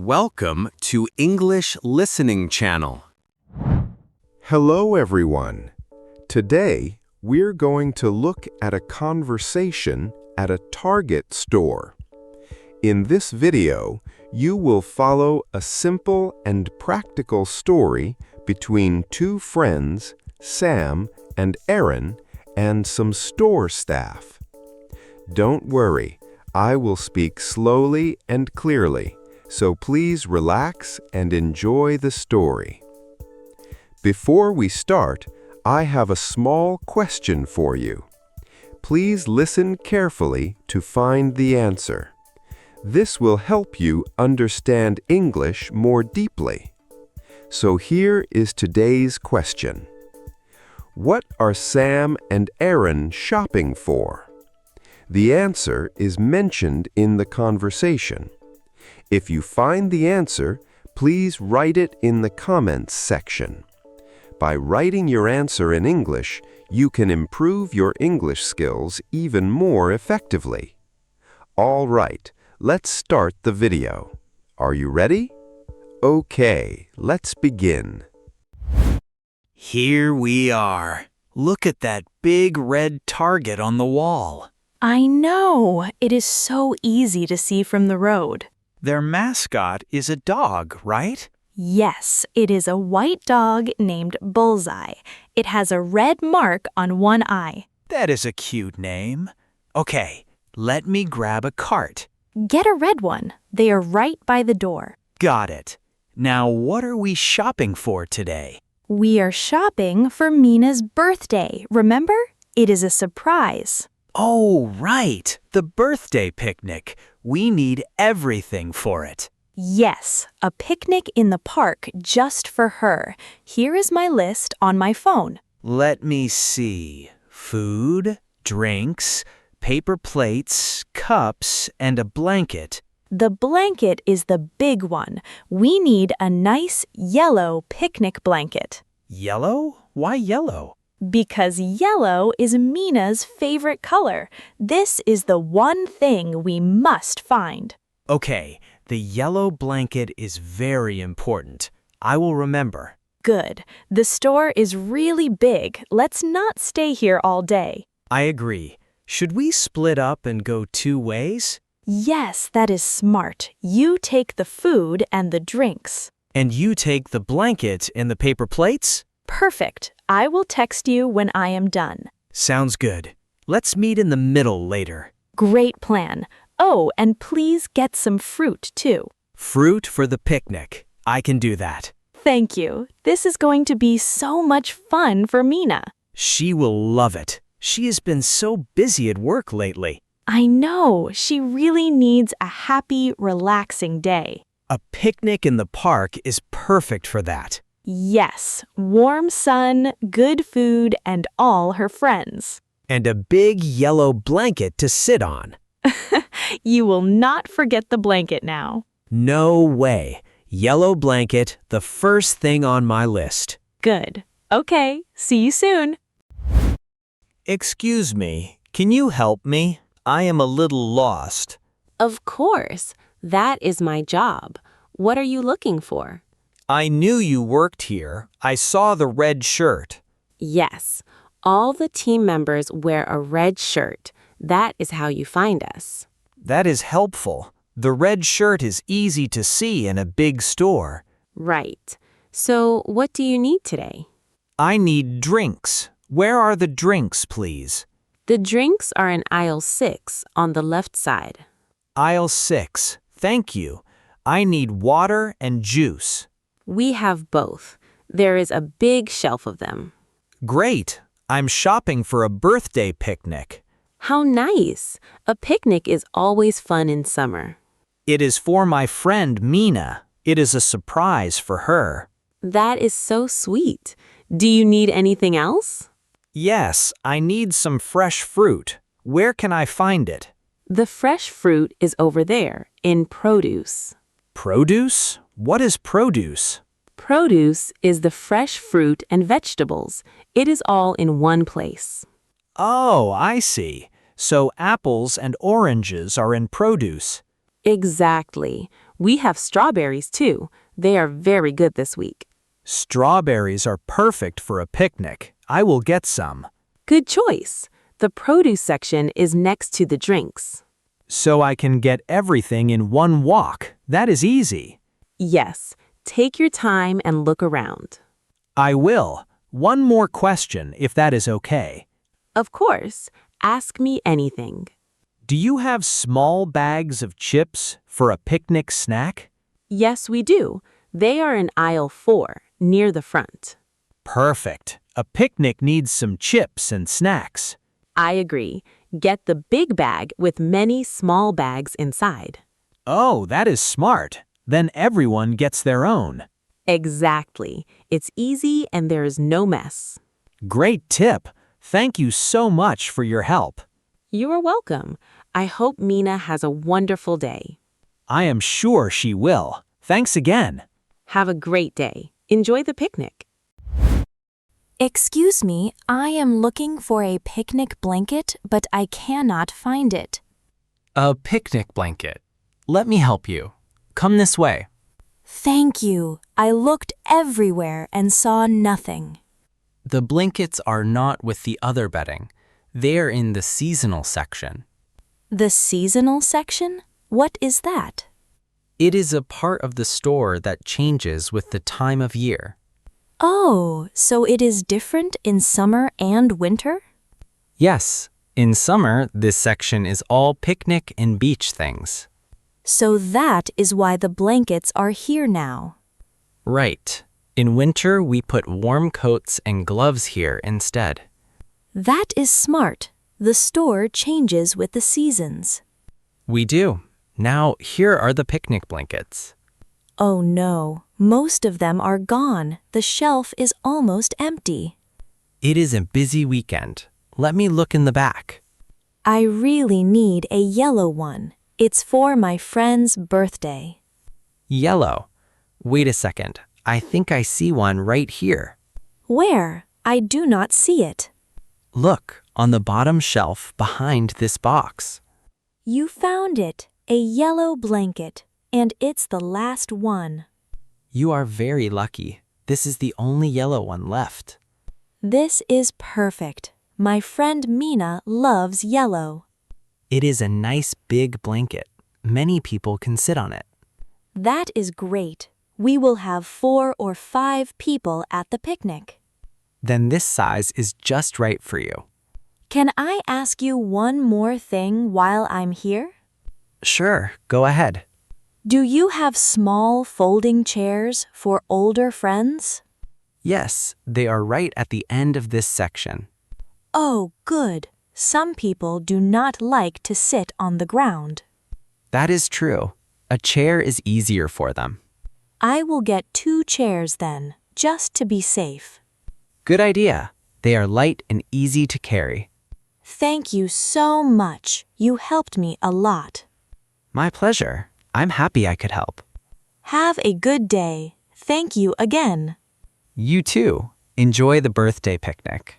Welcome to English Listening Channel. Hello, everyone. Today, we're going to look at a conversation at a Target store. In this video, you will follow a simple and practical story between two friends, Sam and Erin, and some store staff. Don't worry, I will speak slowly and clearly, so please relax and enjoy the story. Before we start, I have a small question for you. Please listen carefully to find the answer. This will help you understand English more deeply. So here is today's question. What are Sam and Erin shopping for? The answer is mentioned in the conversation. If you find the answer, please write it in the comments section. By writing your answer in English, you can improve your English skills even more effectively. All right, let's start the video. Are you ready? Okay, let's begin. Here we are. Look at that big red target on the wall. I know. It is so easy to see from the road. Their mascot is a dog, right? Yes, it is a white dog named Bullseye. It has a red mark on one eye. That is a cute name. Okay, let me grab a cart. Get a red one. They are right by the door. Got it. Now, what are we shopping for today? We are shopping for Mina's birthday. Remember? It is a surprise. Oh, right. The birthday picnic. We need everything for it. Yes, a picnic in the park just for her. Here is my list on my phone. Let me see. Food, drinks, paper plates, cups, and a blanket. The blanket is the big one. We need a nice yellow picnic blanket. Yellow? Why yellow? Because yellow is Mina's favorite color. This is the one thing we must find. Okay, the yellow blanket is very important. I will remember. Good. The store is really big. Let's not stay here all day. I agree. Should we split up and go two ways? Yes, that is smart. You take the food and the drinks. And you take the blanket and the paper plates? Perfect. I will text you when I am done. Sounds good. Let's meet in the middle later. Great plan. Oh, and please get some fruit, too. Fruit for the picnic. I can do that. Thank you. This is going to be so much fun for Mina. She will love it. She has been so busy at work lately. I know. She really needs a happy, relaxing day. A picnic in the park is perfect for that. Yes, warm sun, good food, and all her friends. And a big yellow blanket to sit on. You will not forget the blanket now. No way. Yellow blanket, the first thing on my list. Good. Okay, see you soon. Excuse me, can you help me? I am a little lost. Of course. That is my job. What are you looking for? I knew you worked here. I saw the red shirt. Yes. All the team members wear a red shirt. That is how you find us. That is helpful. The red shirt is easy to see in a big store. Right. So, what do you need today? I need drinks. Where are the drinks, please? The drinks are in aisle 6 on the left side. Aisle 6. Thank you. I need water and juice. We have both. There is a big shelf of them. Great. I'm shopping for a birthday picnic. How nice. A picnic is always fun in summer. It is for my friend Mina. It is a surprise for her. That is so sweet. Do you need anything else? Yes, I need some fresh fruit. Where can I find it? The fresh fruit is over there, in produce. Produce? What is produce? Produce is the fresh fruit and vegetables. It is all in one place. Oh, I see. So apples and oranges are in produce. Exactly. We have strawberries too. They are very good this week. Strawberries are perfect for a picnic. I will get some. Good choice. The produce section is next to the drinks. So I can get everything in one walk. That is easy. Yes, take your time and look around. I will. One more question, if that is okay. Of course, ask me anything. Do you have small bags of chips for a picnic snack? Yes, we do. They are in aisle 4, near the front. Perfect. A picnic needs some chips and snacks. I agree. Get the big bag with many small bags inside. Oh, that is smart. Then everyone gets their own. Exactly. It's easy and there is no mess. Great tip. Thank you so much for your help. You are welcome. I hope Mina has a wonderful day. I am sure she will. Thanks again. Have a great day. Enjoy the picnic. Excuse me, I am looking for a picnic blanket, but I cannot find it. A picnic blanket. Let me help you. Come this way. Thank you. I looked everywhere and saw nothing. The blankets are not with the other bedding. They are in the seasonal section. The seasonal section? What is that? It is a part of the store that changes with the time of year. Oh, so it is different in summer and winter? Yes, in summer, this section is all picnic and beach things. So that is why the blankets are here now. Right. In winter, we put warm coats and gloves here instead. That is smart. The store changes with the seasons. We do. Now, here are the picnic blankets. Oh no, most of them are gone. The shelf is almost empty. It is a busy weekend. Let me look in the back. I really need a yellow one. It's for my friend's birthday. Yellow. Wait a second. I think I see one right here. Where? I do not see it. Look, on the bottom shelf behind this box. You found it, a yellow blanket, and it's the last one. You are very lucky. This is the only yellow one left. This is perfect. My friend Mina loves yellow. It is a nice big blanket. Many people can sit on it. That is great. We will have 4 or 5 people at the picnic. Then this size is just right for you. Can I ask you one more thing while I'm here? Sure, go ahead. Do you have small folding chairs for older friends? Yes, they are right at the end of this section. Oh, good. Some people do not like to sit on the ground. That is true. A chair is easier for them. I will get 2 chairs then, just to be safe. Good idea. They are light and easy to carry. Thank you so much. You helped me a lot. My pleasure. I'm happy I could help. Have a good day. Thank you again. You too. Enjoy the birthday picnic.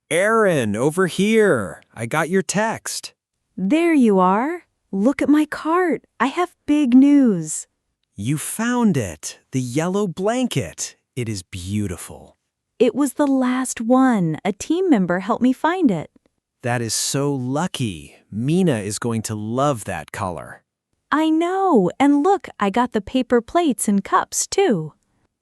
Erin, over here. I got your text. There you are. Look at my cart. I have big news. You found it. The yellow blanket. It is beautiful. It was the last one. A team member helped me find it. That is so lucky. Mina is going to love that color. I know. And look, I got the paper plates and cups too.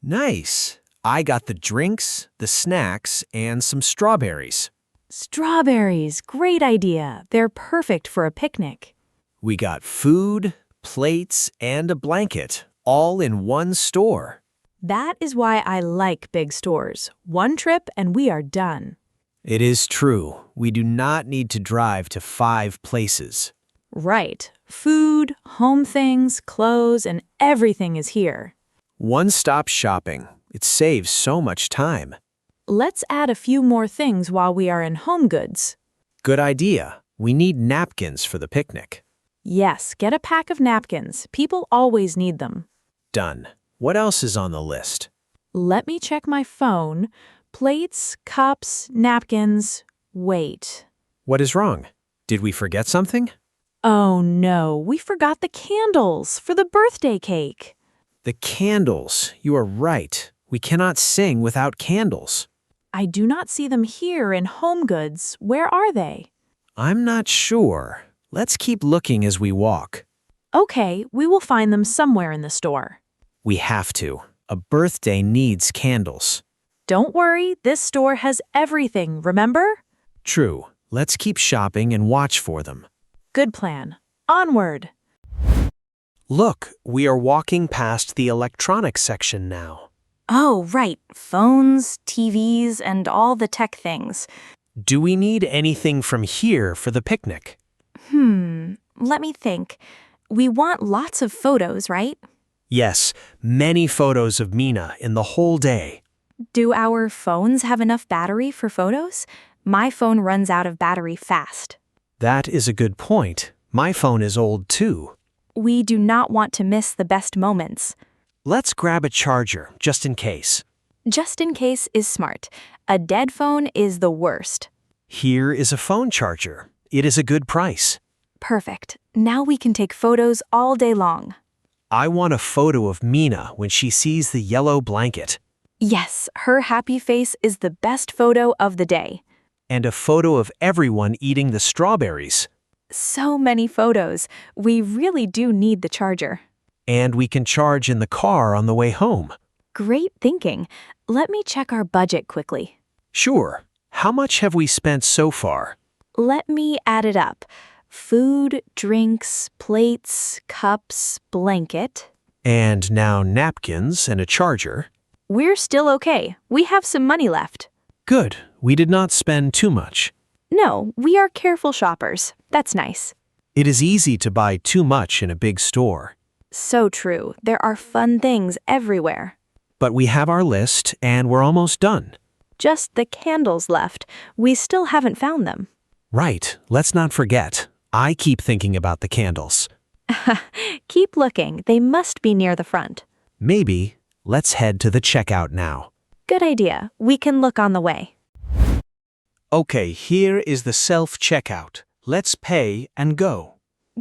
Nice. I got the drinks, the snacks, and some strawberries. Strawberries. Great idea. They're perfect for a picnic. We got food, plates, and a blanket, all in one store. That is why I like big stores. One trip and we are done. It is true. We do not need to drive to 5 places. Right. Food, home things, clothes, and everything is here. One-stop shopping. It saves so much time. Let's add a few more things while we are in home goods. Good idea. We need napkins for the picnic. Yes, get a pack of napkins. People always need them. Done. What else is on the list? Let me check my phone. Plates, cups, napkins. Wait. What is wrong? Did we forget something? Oh no, we forgot the candles for the birthday cake. The candles. You are right. We cannot sing without candles. I do not see them here in Home Goods. Where are they? I'm not sure. Let's keep looking as we walk. Okay, we will find them somewhere in the store. We have to. A birthday needs candles. Don't worry, this store has everything, remember? True. Let's keep shopping and watch for them. Good plan. Onward. Look, we are walking past the electronics section now. Oh, right. Phones, TVs, and all the tech things. Do we need anything from here for the picnic? Let me think. We want lots of photos, right? Yes, many photos of Mina in the whole day. Do our phones have enough battery for photos? My phone runs out of battery fast. That is a good point. My phone is old too. We do not want to miss the best moments. Let's grab a charger, just in case. Just in case is smart. A dead phone is the worst. Here is a phone charger. It is a good price. Perfect. Now we can take photos all day long. I want a photo of Mina when she sees the yellow blanket. Yes, her happy face is the best photo of the day. And a photo of everyone eating the strawberries. So many photos. We really do need the charger. And we can charge in the car on the way home. Great thinking. Let me check our budget quickly. Sure. How much have we spent so far? Let me add it up. Food, drinks, plates, cups, blanket. And now napkins and a charger. We're still okay. We have some money left. Good. We did not spend too much. No, we are careful shoppers. That's nice. It is easy to buy too much in a big store. So true. There are fun things everywhere. But we have our list and we're almost done. Just the candles left. We still haven't found them. Right. Let's not forget. I keep thinking about the candles. Keep looking. They must be near the front. Maybe. Let's head to the checkout now. Good idea. We can look on the way. Okay, here is the self-checkout. Let's pay and go.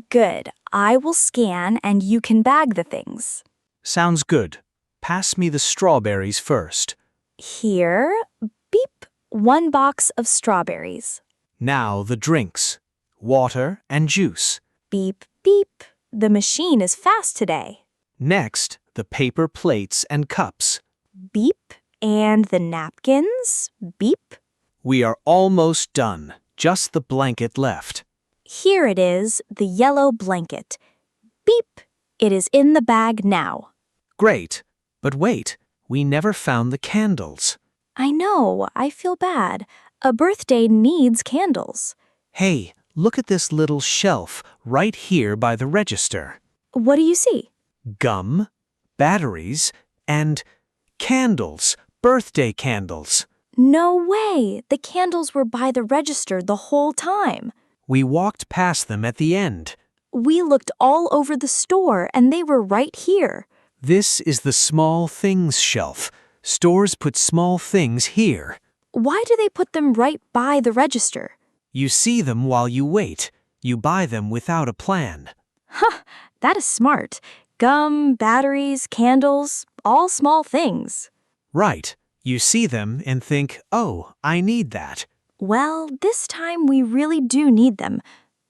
Good. I will scan and you can bag the things. Sounds good. Pass me the strawberries first. Here, beep, 1 box of strawberries. Now the drinks. Water and juice. Beep, beep. The machine is fast today. Next, the paper plates and cups. Beep. And the napkins. Beep. We are almost done. Just the blanket left. Here it is, the yellow blanket. Beep. It is in the bag now. Great. But wait, we never found the candles. I know, I feel bad. A birthday needs candles. Hey, look at this little shelf right here by the register. What do you see? Gum, batteries, and candles, birthday candles. No way! The candles were by the register the whole time. We walked past them at the end. We looked all over the store and they were right here. This is the small things shelf. Stores put small things here. Why do they put them right by the register? You see them while you wait. You buy them without a plan. Huh, that is smart. Gum, batteries, candles, all small things. Right. You see them and think, oh, I need that. Well, this time we really do need them.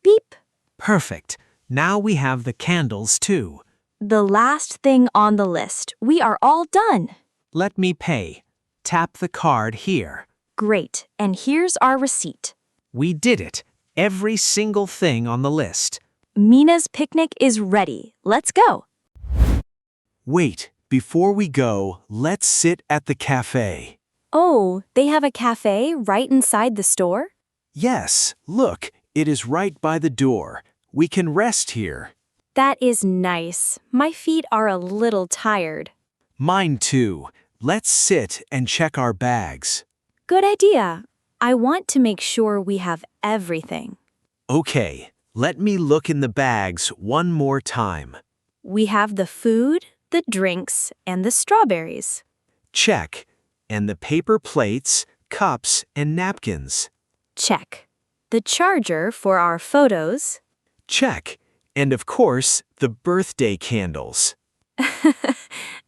Beep. Perfect. Now we have the candles too. The last thing on the list. We are all done. Let me pay. Tap the card here. Great. And here's our receipt. We did it. Every single thing on the list. Mina's picnic is ready. Let's go. Wait, before we go, let's sit at the cafe. Oh, they have a cafe right inside the store? Yes, look, it is right by the door. We can rest here. That is nice. My feet are a little tired. Mine too. Let's sit and check our bags. Good idea. I want to make sure we have everything. Okay, let me look in the bags one more time. We have the food, the drinks, and the strawberries. Check. And the paper plates, cups, and napkins. Check. The charger for our photos. Check. And of course, the birthday candles.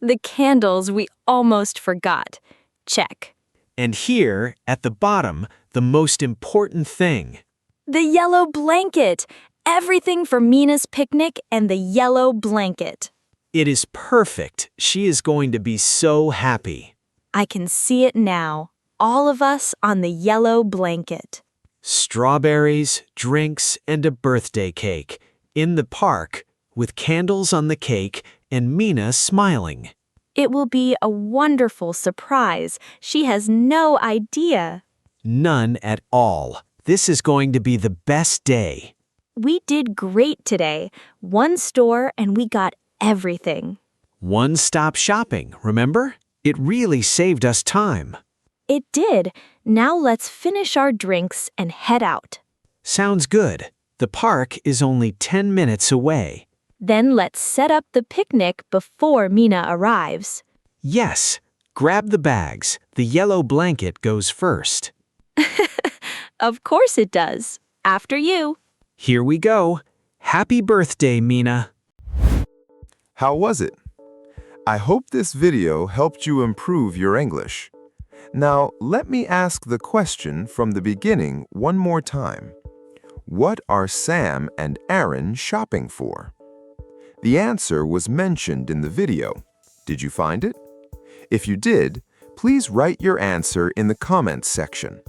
The candles we almost forgot. Check. And here, at the bottom, the most important thing. The yellow blanket. Everything for Mina's picnic and the yellow blanket. It is perfect. She is going to be so happy. I can see it now. All of us on the yellow blanket. Strawberries, drinks, and a birthday cake. In the park, with candles on the cake and Mina smiling. It will be a wonderful surprise. She has no idea. None at all. This is going to be the best day. We did great today. One store and we got everything. One-stop shopping, remember? It really saved us time. It did. Now let's finish our drinks and head out. Sounds good. The park is only 10 minutes away. Then let's set up the picnic before Mina arrives. Yes, grab the bags. The yellow blanket goes first. Of course it does. After you. Here we go. Happy birthday, Mina. How was it? I hope this video helped you improve your English. Now, let me ask the question from the beginning one more time. What are Sam and Erin shopping for? The answer was mentioned in the video. Did you find it? If you did, please write your answer in the comments section.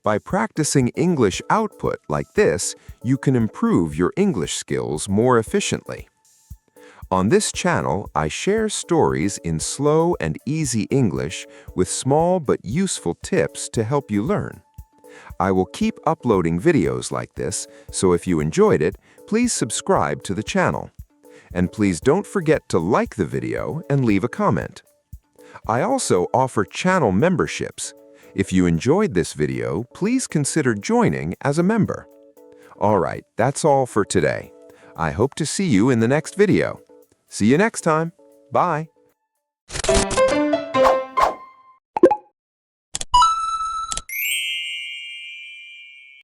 By practicing English output like this, you can improve your English skills more efficiently. On this channel, I share stories in slow and easy English with small but useful tips to help you learn. I will keep uploading videos like this, so if you enjoyed it, please subscribe to the channel. And please don't forget to like the video and leave a comment. I also offer channel memberships. If you enjoyed this video, please consider joining as a member. All right, that's all for today. I hope to see you in the next video. See you next time. Bye.